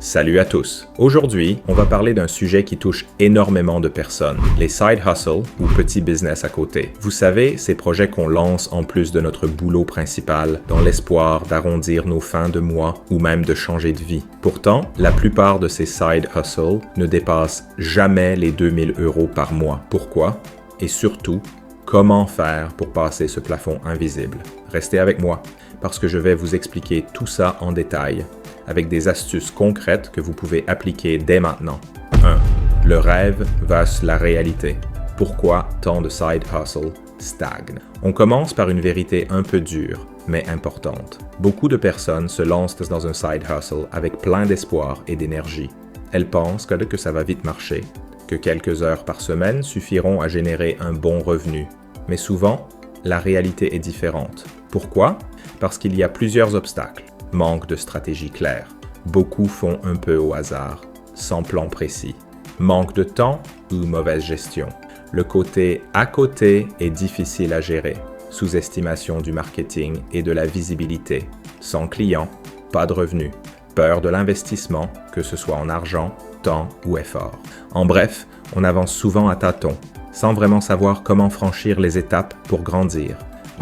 Salut à tous! Aujourd'hui, on va parler d'un sujet qui touche énormément de personnes, les side hustles ou petits business à côté. Vous savez, ces projets qu'on lance en plus de notre boulot principal dans l'espoir d'arrondir nos fins de mois ou même de changer de vie. Pourtant, la plupart de ces side hustles ne dépassent jamais les 2000 € par mois. Pourquoi? Et surtout, comment faire pour passer ce plafond invisible? Restez avec moi, parce que je vais vous expliquer tout ça en détail, avec des astuces concrètes que vous pouvez appliquer dès maintenant. 1. Le rêve versus la réalité. Pourquoi tant de side hustle stagnent? On commence par une vérité un peu dure, mais importante. Beaucoup de personnes se lancent dans un side hustle avec plein d'espoir et d'énergie. Elles pensent que ça va vite marcher, que quelques heures par semaine suffiront à générer un bon revenu. Mais souvent, la réalité est différente. Pourquoi? Parce qu'il y a plusieurs obstacles. Manque de stratégie claire. Beaucoup font un peu au hasard, sans plan précis. Manque de temps ou mauvaise gestion. Le côté à côté est difficile à gérer. Sous-estimation du marketing et de la visibilité. Sans clients, pas de revenus. Peur de l'investissement, que ce soit en argent, temps ou effort. En bref, on avance souvent à tâtons, sans vraiment savoir comment franchir les étapes pour grandir.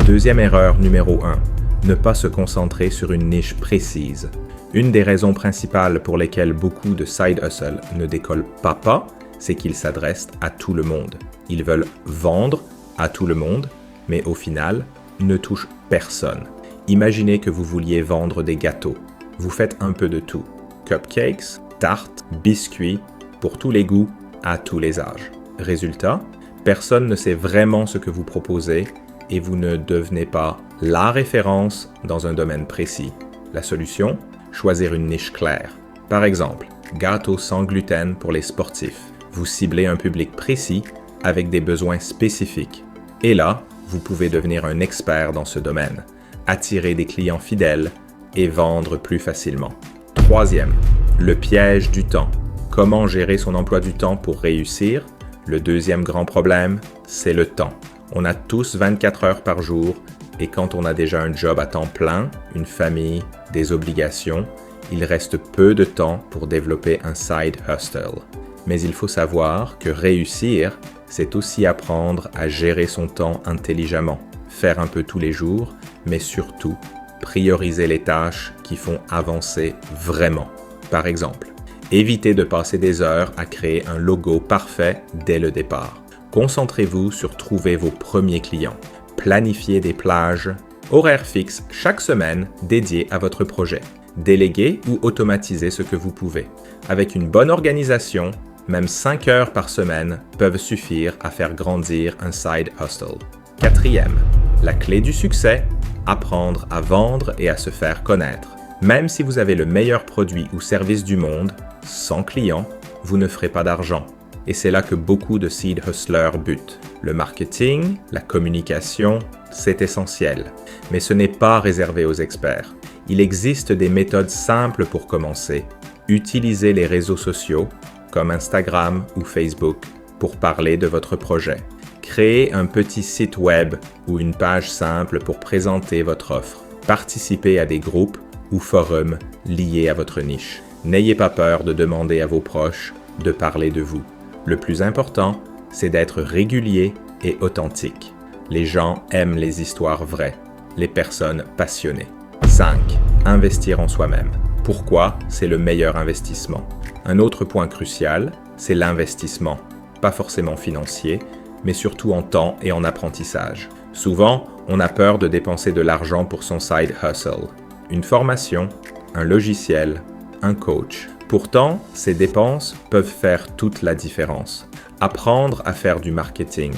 Deuxième erreur numéro 1. Ne pas se concentrer sur une niche précise. Une des raisons principales pour lesquelles beaucoup de side hustle ne décollent pas, c'est qu'ils s'adressent à tout le monde. Ils veulent vendre à tout le monde, mais au final, ne touchent personne. Imaginez que vous vouliez vendre des gâteaux. Vous faites un peu de tout. Cupcakes, tartes, biscuits, pour tous les goûts, à tous les âges. Résultat, personne ne sait vraiment ce que vous proposez et vous ne devenez pas la référence dans un domaine précis. La solution? Choisir une niche claire. Par exemple, gâteaux sans gluten pour les sportifs. Vous ciblez un public précis avec des besoins spécifiques. Et là, vous pouvez devenir un expert dans ce domaine, attirer des clients fidèles et vendre plus facilement. Troisième, le piège du temps. Comment gérer son emploi du temps pour réussir? Le deuxième grand problème, c'est le temps. On a tous 24 heures par jour et quand on a déjà un job à temps plein, une famille, des obligations, il reste peu de temps pour développer un side hustle. Mais il faut savoir que réussir, c'est aussi apprendre à gérer son temps intelligemment, faire un peu tous les jours, mais surtout prioriser les tâches qui font avancer vraiment. Par exemple, évitez de passer des heures à créer un logo parfait dès le départ. Concentrez-vous sur trouver vos premiers clients. Planifiez des plages, horaires fixes chaque semaine dédiés à votre projet. Déléguez ou automatisez ce que vous pouvez. Avec une bonne organisation, même 5 heures par semaine peuvent suffire à faire grandir un side hustle. Quatrième, la clé du succès, apprendre à vendre et à se faire connaître. Même si vous avez le meilleur produit ou service du monde, sans clients, vous ne ferez pas d'argent. Et c'est là que beaucoup de seed hustlers butent. Le marketing, la communication, c'est essentiel. Mais ce n'est pas réservé aux experts. Il existe des méthodes simples pour commencer. Utilisez les réseaux sociaux, comme Instagram ou Facebook, pour parler de votre projet. Créez un petit site web ou une page simple pour présenter votre offre. Participez à des groupes ou forums liés à votre niche. N'ayez pas peur de demander à vos proches de parler de vous. Le plus important, c'est d'être régulier et authentique. Les gens aiment les histoires vraies, les personnes passionnées. 5. Investir en soi-même. Pourquoi c'est le meilleur investissement? Un autre point crucial, c'est l'investissement. Pas forcément financier, mais surtout en temps et en apprentissage. Souvent, on a peur de dépenser de l'argent pour son side hustle. Une formation, un logiciel, un coach. Pourtant, ces dépenses peuvent faire toute la différence. Apprendre à faire du marketing,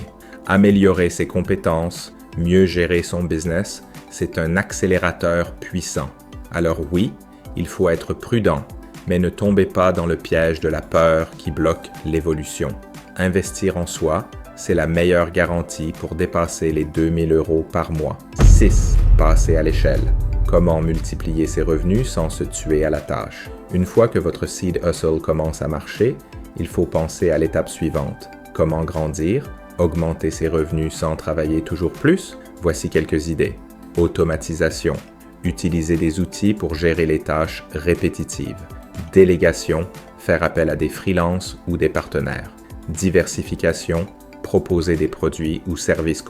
améliorer ses compétences, mieux gérer son business, c'est un accélérateur puissant. Alors oui, il faut être prudent, mais ne tombez pas dans le piège de la peur qui bloque l'évolution. Investir en soi, c'est la meilleure garantie pour dépasser les 2000 € par mois. 6. Passer à l'échelle. Comment multiplier ses revenus sans se tuer à la tâche? Une fois que votre seed hustle commence à marcher, il faut penser à l'étape suivante. Comment grandir? Augmenter ses revenus sans travailler toujours plus? Voici quelques idées. Automatisation. Utiliser des outils pour gérer les tâches répétitives. Délégation, faire appel à des freelances ou des partenaires. Diversification, proposer des produits ou services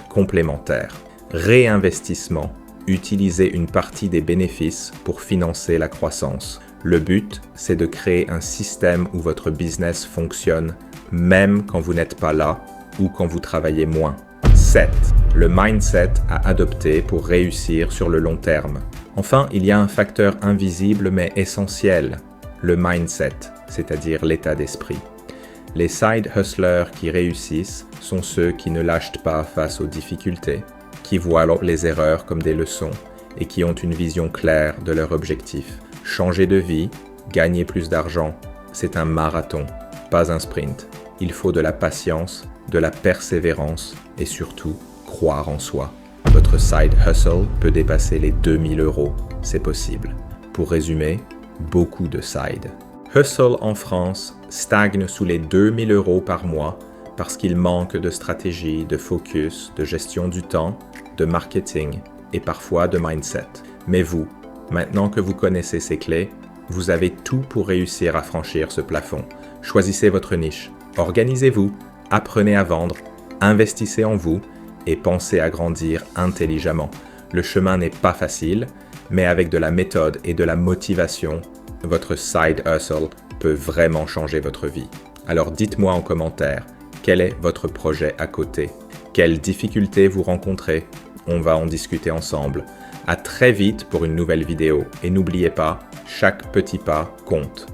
complémentaires. Réinvestissement, utiliser une partie des bénéfices pour financer la croissance. Le but, c'est de créer un système où votre business fonctionne même quand vous n'êtes pas là ou quand vous travaillez moins. 7. Le mindset à adopter pour réussir sur le long terme. Enfin, il y a un facteur invisible mais essentiel, le mindset, c'est-à-dire l'état d'esprit. Les side hustlers qui réussissent sont ceux qui ne lâchent pas face aux difficultés, qui voient les erreurs comme des leçons et qui ont une vision claire de leur objectif. Changer de vie, gagner plus d'argent, c'est un marathon, pas un sprint. Il faut de la patience, de la persévérance et surtout croire en soi. Votre side hustle peut dépasser les 2000 €, c'est possible. Pour résumer, beaucoup de side. Hustle en France stagne sous les 2000 € par mois parce qu'il manque de stratégie, de focus, de gestion du temps, de marketing et parfois de mindset. Mais vous, maintenant que vous connaissez ces clés, vous avez tout pour réussir à franchir ce plafond. Choisissez votre niche, organisez-vous, apprenez à vendre, investissez en vous et pensez à grandir intelligemment. Le chemin n'est pas facile, mais avec de la méthode et de la motivation, votre side hustle peut vraiment changer votre vie. Alors dites-moi en commentaire, quel est votre projet à côté? Quelles difficultés vous rencontrez? On va en discuter ensemble. À très vite pour une nouvelle vidéo et n'oubliez pas, chaque petit pas compte.